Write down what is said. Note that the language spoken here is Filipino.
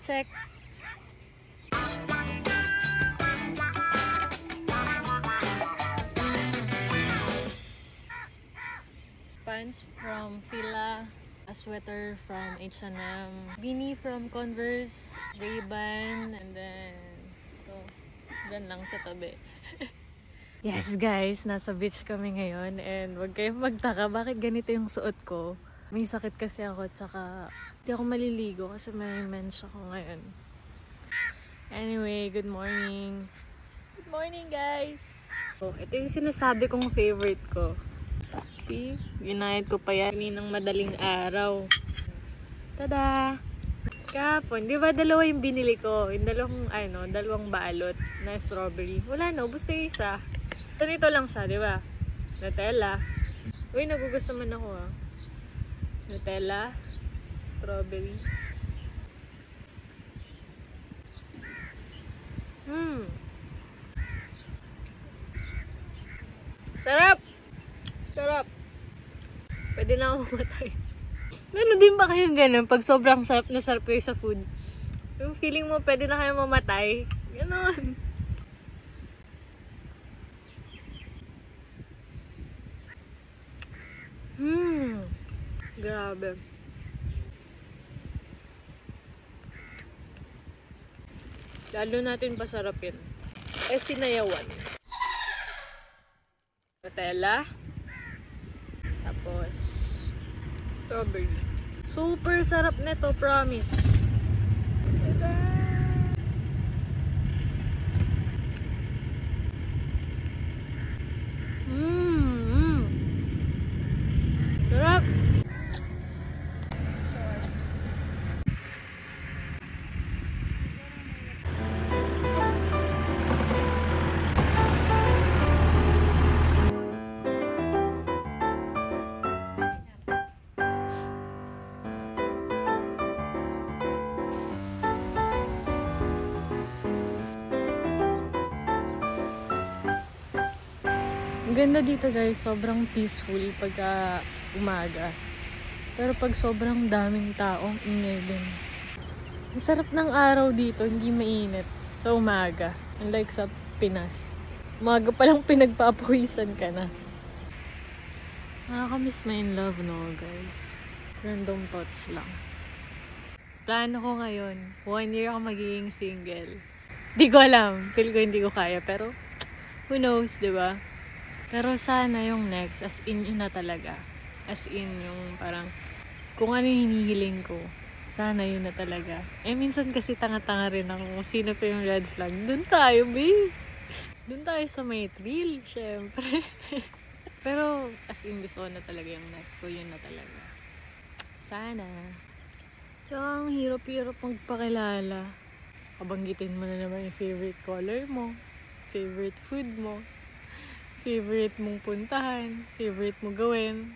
check. Pants from Fila, a sweater from H&M, beanie from Converse, Ray-Ban, and then ito, dyan lang sa tabi. Yes guys, nasa beach kami ngayon and wag kayong magtaka bakit ganito yung suot ko. May sakit kasi ako tsaka hindi ako maliligo kasi may mens ako ngayon. Anyway, good morning. Good morning guys! So, ito yung sinasabi kong favorite ko. See? Ginayad ko pa yan kaninang madaling araw. Tada! Kapon, di ba dalawa yung binili ko? Yung dalawang balot na strawberry. Wala na, ubos na isa. Ganito lang siya, di ba? Nutella. Uy, nagugusto man ako ah. Nutella. Strawberry. Sarap! Sarap! Pwede na ako matay. Ano din ba kayong ganun? Pag sobrang sarap na sarap kayo sa food, yung feeling mo pwede na kayo mamatay. Ganon. Grabe. Lalo natin pasarapin. Sinayawan. Nutella. Tapos, strawberry. Super sarap nito, promise. Tada! Sarap! Ang ganda dito guys, sobrang peaceful pagka umaga. Pero pag sobrang daming tao, ingay din. Ang sarap ng araw dito, hindi mainit sa umaga. Unlike sa Pinas. Umaga pa lang pinagpapawisan ka na. Nakakamiss ma-in love, no guys? Random thoughts lang. Plano ko ngayon, 1 year ako magiging single. Di ko alam, feel ko hindi ko kaya, pero who knows, di ba? Pero sana yung next, as in yun na talaga. As in yung parang, kung ano yung hinihiling ko, sana yun na talaga. Minsan kasi tanga-tanga rin ako kung sino pa yung red flag. Doon tayo, babe. Doon tayo sa may thrill, syempre. Pero, as in gusto ko na talaga yung next ko, yun na talaga. Sana. Tsaka ang hirap-hirap magpakilala. Kabanggitin mo na naman yung favorite color mo, favorite food mo, favorite mong puntahan, favorite mo gawin.